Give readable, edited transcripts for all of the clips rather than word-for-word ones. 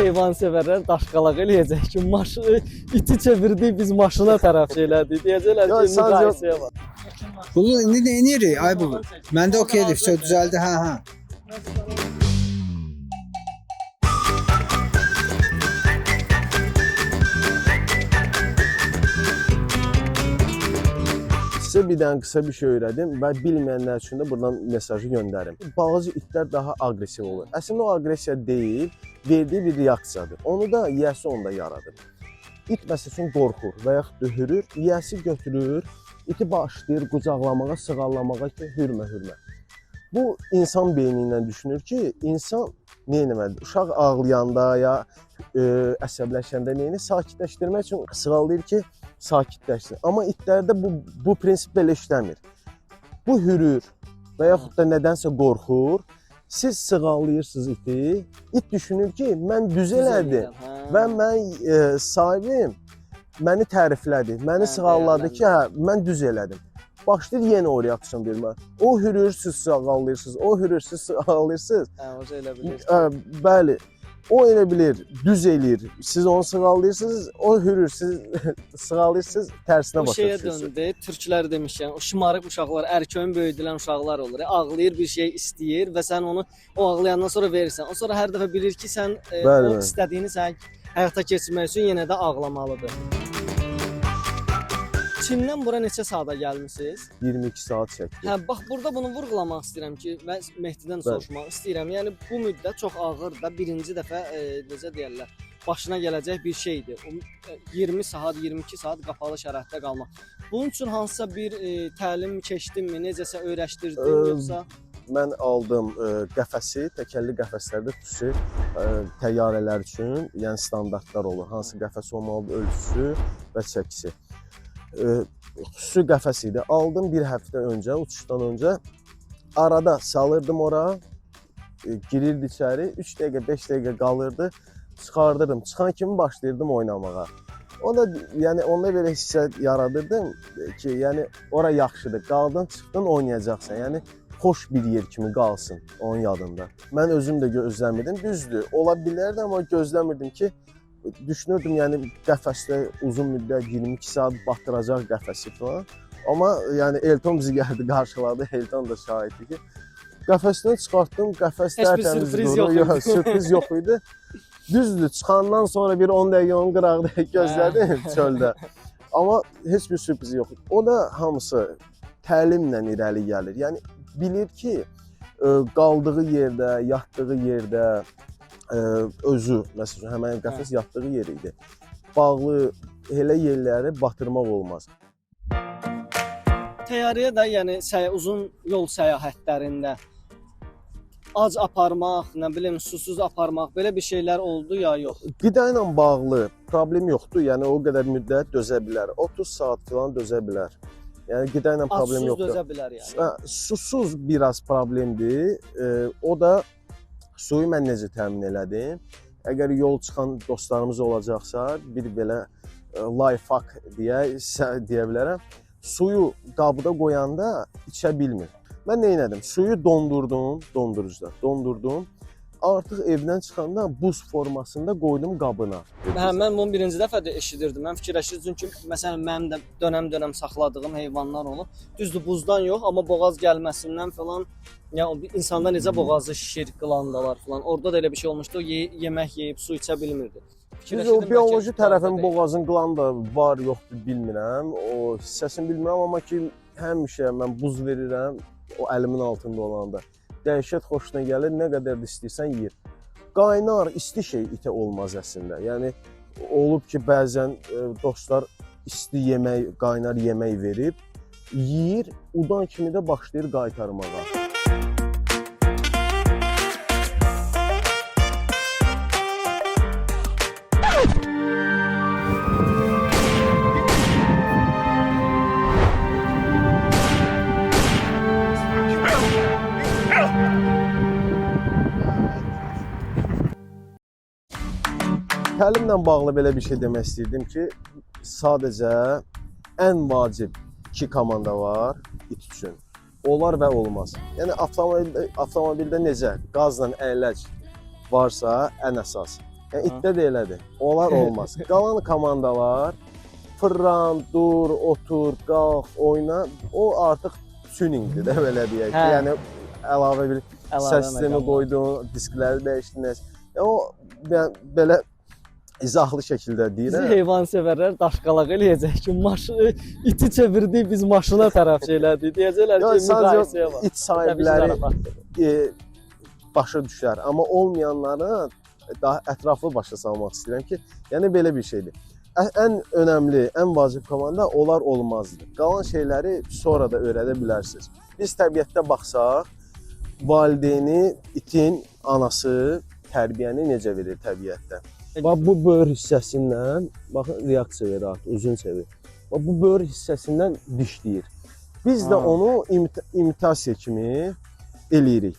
Heyvan sevərlər daşqalaq eləyəcək ki, iti çevirdik, biz maşına tərəf şeylədik. Deyəcəklər ki, müqayisəyə var. Bunu indi nə edirik? Ay bu. Məndə okeydir, все düzəldi. Hə. Sizə bir dənə qısa bir şey öyrədim və bilməyənlər üçün də buradan mesajı göndərim. Balaca itlər daha aqressiv olur. Əslində o aqressiya deyil, verdiyi bir reaksiyadır. Onu da yiyəsi onda yaradır. İt məsələn qorxur və yaxud da hürür, yiyəsi götürür, iti başlayır qucaqlamağa, sığallamağa ki, hürmə. Bu insan beyni ilə düşünür ki, insan nə etməlidir? Uşaq ağlayanda ya əsəbləşəndə nəyini sakitləşdirmək üçün sığallayır ki, sakitləşsin. Amma itlərdə bu prinsip belə işləmir. Bu hürür və yaxud da nədənsə qorxur. Siz sığallayırsınız iti. İt düşünür ki, mən düz elədim və mən sahibim məni təriflədi. Məni sığalladı ki, hə, mən düz elədim. Başlayır yenə o reaksiyon vermə. O hürür, siz sığallayırsınız. O hürür, siz sığallayırsınız. Hə, o elə bilir. Bəli. O elə bilir, düz eləyir. Siz onu sığallayırsınız, o hürür, siz sığallayırsınız, tərsinə başa düşürsünüz. Bu şeyə döndü, türklər demişkən, o şımarıq uşaqlar, erköyün böyüdülən uşaqlar olur. Ağlayır, bir şey istəyir və sən onu o ağlayandan sonra verirsən. O sonra hər dəfə bilir ki, sən o istədiyini sən həyata keçirmək üçün yenə də ağlamalıdır. Çindən bura neçə saata gəlmisiniz? 22 saat çəkdi. Hə, bax burada bunu vurğulamaq istəyirəm ki, və Mehdidən soruşmaq istəyirəm. Yəni bu müddət çox ağır da birinci dəfə necə deyirlər, başına gələcək bir şeydir. 20 saat, 22 saat qapalı şəraitdə qalmaq. Bunun üçün hansısa bir təlim keçdinmi, necəsə öyrəşdirdin yoxsa? Mən aldım qəfəsi, təkərli qəfəslərdə xüsusi təyyarələr üçün, yəni standartlar olur. Hansı qəfəs olmalıdır, ölçüsü və çəkisi. Xüsusi qəfəs idi. Aldım bir həftə öncə, uçuşdan öncə. Arada salırdım ora, girirdi içəri, 3 dəqiqə, 5 dəqiqə qalırdı, çıxardırdım. Çıxan kimi başlayırdım oynamağa. O da, yəni onda belə hissə yaradırdım ki, yəni ora yaxşıdır. Qaldın, çıxdın, oynayacaqsan. Yəni xoş bir yer kimi qalsın onun yadında. Mən özüm də gözləmirdim. Düzdür, ola bilərdi, amma gözləmirdim ki, düşünürdüm, yəni qəfəsdə uzun müddət 22 saat batıracaq qəfəsi falan. Amma yəni Elton bizi gəldi, qarşıladı. Elton da şahiddir ki, qəfəsdən çıxartdım, qəfəs tərtəmiz durur. Sürpriz yox idi. Düzdür, çıxandan sonra bir 10 dəqiqə, 10 qıraqda gözlədim çöldə. Amma heç bir sürpriz yox idi. O da hamısı təlimlə irəli gəlir. Yəni bilir ki, qaldığı yerdə, yatdığı yerdə özü, məsələn, həmən qəfəs yatdığı yer idi. Bağlı elə yerləri batırmaq olmaz. Təyyarəyə də, yəni uzun yol səyahətlərində ac aparmaq, nə bilim, susuz aparmaq, belə bir şeylər oldu ya yox? Qida ilə bağlı problem yoxdur. Yəni o qədər müddət dözə bilər. 30 saat falan dözə bilər. Yəni qida ilə problem yoxdur. Dözə bilər yəni. Susuz biraz problemdir. O da suyu mən necə təmin elədim? Əgər yol çıxan dostlarımız olacaqsa, bir belə life hack deyə bilərəm. Suyu qabıda qoyanda içə bilmir. Mən nə etdim? Suyu dondurdum, dondurucuda dondurdum. Artıq evdən çıxanda buz formasında qoydum qabına. Hə, mən bunu birinci dəfə də eşidirdim. Mən fikirləşirdim ki, məsələn, mənim də dönəm-dönəm saxladığım heyvanlar olur. Düzdür, buzdan yox, amma boğaz gəlməsindən falan, yəni insanda necə boğazı şişir, qlandalar falan. Orada da elə bir şey olmuşdu, yemək yeyib su içə bilmirdi. Biz o bioloji tərəfin boğazın qlanda var, yoxdur bilmirəm. O hissəsini bilmirəm, amma ki, həmişə mən buz verirəm o əlimin altında olanda. Dəhşət xoşuna gəlir, nə qədər də istəyirsən yeyir. Qaynar, isti şey itə olmaz əslində. Yəni olub ki, bəzən dostlar isti yemək, qaynar yemək verib, yeyir, udan kimi də başlayır qaytarmağa. Təlimlə bağlı belə bir şey demək istəyirdim ki, sadəcə ən vacib 2 komanda var it üçün. olar və olmaz. Yəni avtomobildə necə qazla əyləc varsa ən əsas. Yəni itdə də elədir. Olar olmaz. Qalan komandalar fırlan, dur, otur, qalx, oyna. O artıq tuningdir də belə deyək. Yəni əlavə bir səs sistemi qoydun, diskləri dəyişdiniz. O belə izahlı şəkildə deyirəm. Bizi heyvansevərlər daşqalaq eləyəcək ki, iti çevirdik, biz maşına tərəf şeylədik. Deyəcəklər ki, müqayisəyə var. İt sahibləri başa düşər, amma olmayanlara daha ətraflı başa salmaq istəyirəm ki, yəni belə bir şeydir. Ən önəmli, ən vacib komanda olar olmazdır. Qalan şeyləri sonra da öyrədə bilərsiniz. Biz təbiətdə baxsaq, valideyni, itin anası tərbiyəni necə verir təbiətdə? Bax bu böyür hissəsindən, baxın reaksiya verir artıq, uzun çevir. Bax bu böyür hissəsindən dişləyir. Biz də onu imitasiya kimi eləyirik.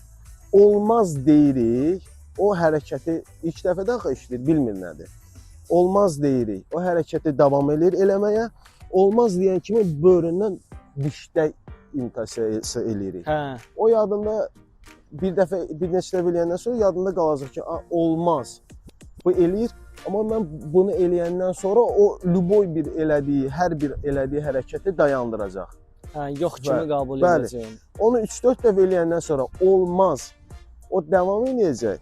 Olmaz deyirik, o hərəkəti ilk dəfədə axı işləyir, bilmir nədir. Olmaz deyirik, o hərəkəti davam edir eləməyə. Olmaz deyən kimi böyründən dişdə imitasiya eləyirik. O yadında bir dəfə, bir neçə dəfə eləyəndən sonra yadında qalacaq ki, olmaz. Bu eləyir, amma mən bunu eləyəndən sonra o lüboy bir elədiyi, hər bir elədiyi hərəkəti dayandıracaq. Yox kimi qəbul edəcək. Onu 3-4 dəfə eləyəndən sonra olmaz. O davam edəcək.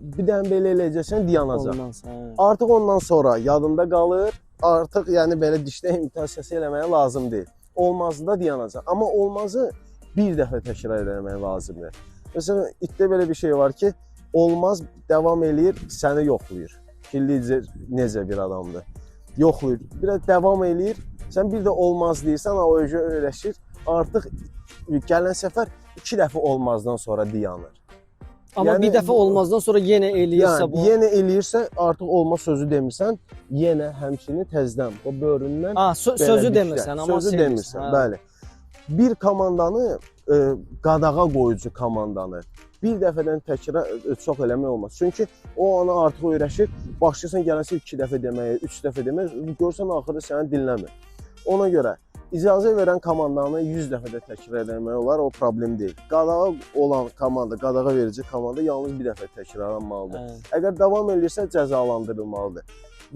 Bir dənə belə eləyəcəksən, dayanacaq. Artıq ondan sonra yadında qalır. Artıq yəni belə dişdə imitasiyası eləməyə lazım deyil. Olmazı da dayanacaq. Amma olmazı bir dəfə təkrar etmək lazımdır. Məsələn, itdə belə bir şey var ki, olmaz, davam eləyir, səni yoxlayır. Ki, lider necə bir adamdır. Yoxlayır, bir də davam eləyir, sən bir də olmaz deyirsən, o öyrəşir. Artıq gələn səfər 2 dəfə olmazdan sonra dayanır. Amma bir dəfə olmazdan sonra yenə eləyirsə bu... Yenə eləyirsə, artıq olmaz sözü demirsən, yenə həmçinin təzdən, o böyründən... Sözü demirsən, amma sözü demirsən, bəli. Bir komandanı, qadağa qoyucu komandanı bir dəfədən təkrar çox eləmək olmaz. Çünki o ana artıq öyrəşir, başlayırsan gələnsə 2 dəfə deməyə, 3 dəfə deməyə, görsən axırda səni dinləmir. Ona görə icazə verən komandanı 100 dəfə də təkrar eləmək olar, o problem deyil. Qadağa olan komanda, qadağa verici komanda yalnız bir dəfə təkrarlanmalıdır. Əgər davam edirsə cəzalandırılmalıdır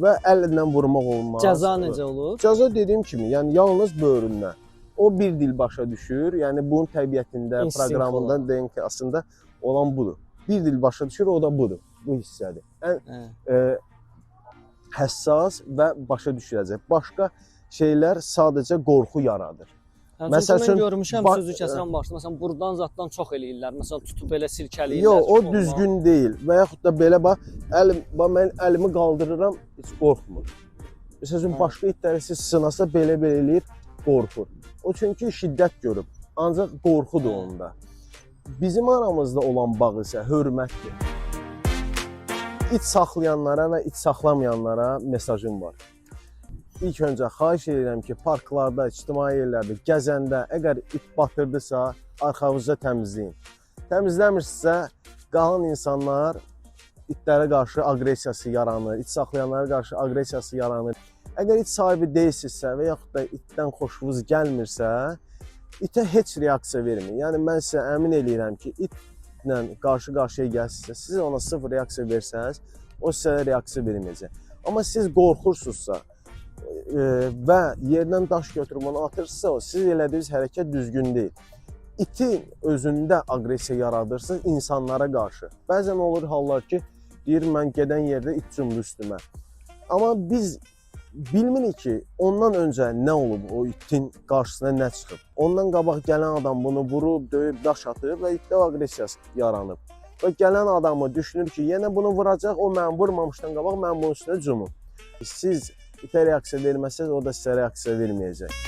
və əllə vurmaq olmaz. Cəza necə olur? Cəza dediyim kimi, yəni yalnız böyründən. O bir dil başa düşür, yəni bunun təbiətində, proqramında, DNK-sında olan budur. Bir dil başa düşür, o da budur, bu hissədir. Ən həssas və başa düşüləcək. Başqa şeylər sadəcə qorxu yaradır. Məsələn, mən görmüşəm, sözü kəsən başda, məsələn, buradan zatdan çox eləyirlər, məsələn, tutub belə silkələyirlər. Yox, o düzgün deyil və yaxud da belə bax, mən əlimi qaldırıram, heç qorxmur. Məsələn, başqa itləri siz sınasa belə-belə eləyir, qorxur. O çünki şiddət görüb, ancaq qorxudur onda. Bizim aramızda olan bağ isə hörmətdir. İt saxlayanlara və it saxlamayanlara mesajım var. İlk öncə xahiş edirəm ki, parklarda, ictimai yerlərdə gəzəndə, əgər it batırdısa, arxanızda təmizləyin. Təmizləmirsə, qalan insanlar itlərə qarşı aqressiyası yaranır, it saxlayanlara qarşı aqressiyası yaranır. Əgər it sahibi deyilsinizsə və yaxud da itdən xoşunuz gəlmirsə, itə heç reaksiya verməyin. Yəni, mən sizə əmin eləyirəm ki, itlə qarşı-qarşıya gəlsinizsə, siz ona 0 reaksiya versəniz, o sizə reaksiya verməyəcək. Amma siz qorxursunuzsa və yerdən daş götürüb onu atırsınızsa, siz elədiyiniz hərəkət düzgün deyil. İtin özündə aqressiya yaradırsınız insanlara qarşı. Bəzən olur hallar ki, deyir, mən gedən yerdə it cümdü üstümə. Amma biz bilmirik ki, ondan öncə nə olub, o itin qarşısına nə çıxıb. Ondan qabaq gələn adam bunu vurub, döyüb, daş atıb və itdə aqressiyası yaranıb. Və gələn adamı düşünür ki, yenə bunu vuracaq, o mən vurmamışdan qabaq mən bunun üstünə cümüm. Siz itə reaksiya verməsəniz, o da sizə reaksiya verməyəcək.